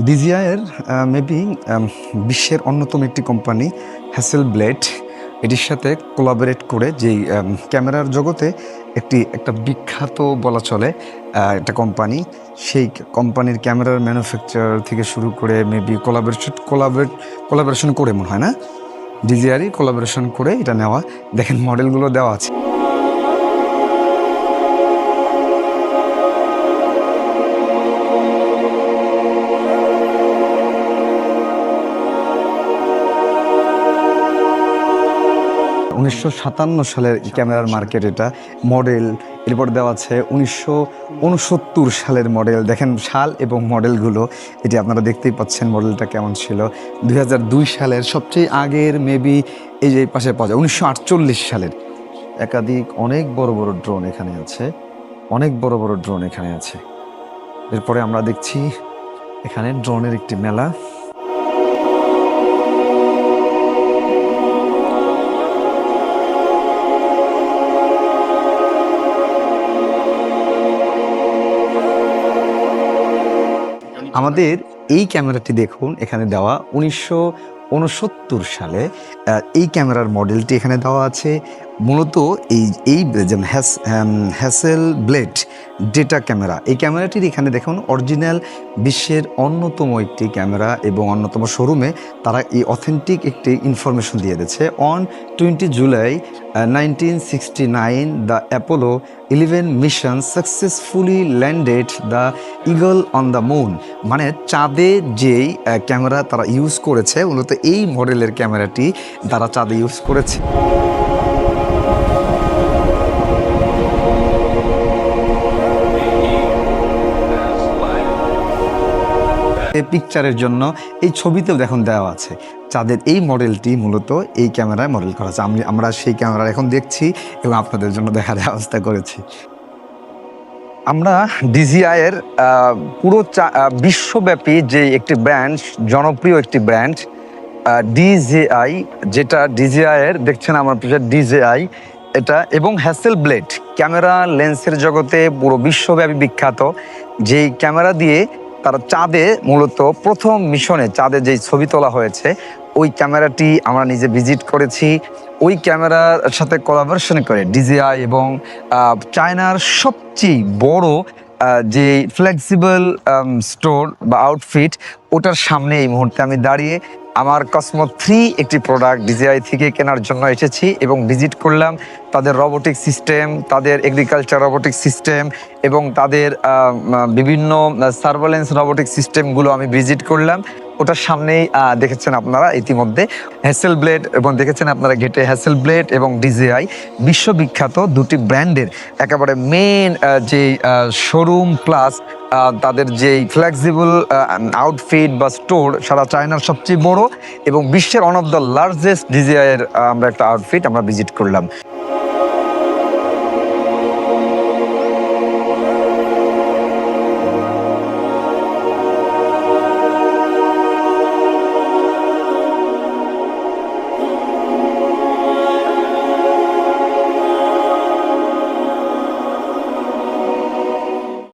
ডিজিআইয়ের maybe বিশ্বের অন্যতম একটি কোম্পানি হ্যাসেলব্লেড এটির সাথে কোলাবোরেট করে যেই ক্যামেরার জগতে একটা বিখ্যাত বলা চলে একটা কোম্পানি। সেই কোম্পানির ক্যামেরার ম্যানুফ্যাকচার থেকে শুরু করে মেবি কোলাবোরেশন করে মনে হয় না, ডিজিআরই কোলাবোরেশন করে এটা নেওয়া। দেখেন মডেলগুলো দেওয়া আছে। উনিশশো সালের ক্যামেরার মার্কেট এটা মডেল। এরপর দেওয়া আছে 1969 সালের মডেল। দেখেন সাল এবং মডেলগুলো, এটি আপনারা দেখতেই পাচ্ছেন মডেলটা কেমন ছিল। 2002 সালের সবচেয়ে আগের মেবি এই যে পাশে পাওয়া যায় 1948 সালের। একাধিক অনেক বড় বড় ড্রোন এখানে আছে, অনেক বড় বড় ড্রোন এখানে আছে। এরপরে আমরা দেখছি এখানে ড্রোনের একটি মেলা। আমাদের এই ক্যামেরাটি দেখুন, এখানে দেওয়া 1969 সালে এই ক্যামেরার মডেলটি এখানে দেওয়া আছে। মূলত এই যেমন হ্যাসেলব্লেড ডেটা ক্যামেরা, এই ক্যামেরাটির এখানে দেখুন অরিজিনাল বিশ্বের অন্যতম একটি ক্যামেরা এবং অন্যতম শোরুমে তারা এই অথেন্টিক একটি ইনফরমেশন দিয়ে দিচ্ছে। On 20 July 1969 the Apollo 11 mission successfully landed the eagle on the moon. মানে চাঁদে যেই ক্যামেরা তারা ইউজ করেছে, মূলত এই মডেলের ক্যামেরাটি তারা চাঁদে ইউজ করেছে। পিকচারের জন্য এই ছবিতেও দেখুন দেওয়া আছে চাঁদের এই মডেলটি মূলত এই ক্যামেরায় মডেল করা আছে। আমরা সেই ক্যামেরা এখন দেখছি এবং আপনাদের জন্য দেখার ব্যবস্থা করেছি। আমরা ডিজিআইয়ের পুরো বিশ্বব্যাপী যে একটি ব্র্যান্ড, জনপ্রিয় একটি ব্র্যান্ড ডিজিআই, যেটা ডিজিআইয়ের দেখছেন আমার পিছনে ডিজিআই এটা, এবং হ্যাসেলব্লেড ক্যামেরা লেন্সের জগতে পুরো বিশ্বব্যাপী বিখ্যাত। যেই ক্যামেরা দিয়ে তারা চাঁদে মূলত প্রথম মিশনে চাঁদে যেই ছবি তোলা হয়েছে, ওই ক্যামেরাটি আমরা নিজে ভিজিট করেছি। ওই ক্যামেরার সাথে কোলাবোরেশন করে ডিজিআই এবং চায়নার সবচেয়ে বড় যে ফ্লেক্সিবল স্টোর বা আউটফিট, ওটার সামনে এই মুহূর্তে আমি দাঁড়িয়ে আমার কসমো 3 একটি প্রোডাক্ট ডিজিআই থেকে কেনার জন্য এসেছি এবং ভিজিট করলাম তাদের রোবোটিক সিস্টেম, তাদের এগ্রিকালচার রোবোটিক সিস্টেম এবং তাদের বিভিন্ন সার্ভেলেন্স রোবোটিক সিস্টেমগুলো আমি ভিজিট করলাম। ওটার সামনেই দেখেছেন আপনারা ইতিমধ্যে হ্যাসেলব্লেড, এবং দেখেছেন আপনারা গেটে হ্যাসেলব্লেড এবং ডিজিআই বিশ্ববিখ্যাত দুটি ব্র্যান্ডের একেবারে মেন যে শোরুম প্লাস তাদের যেই ফ্লেক্সিবল আউটফিট বা স্টোর সারা চায়নার সবচেয়ে বড় এবং বিশ্বের ওয়ান অফ দ্য লার্জেস্ট ডিজিআইয়ের আমরা একটা আউটফিট আমরা ভিজিট করলাম।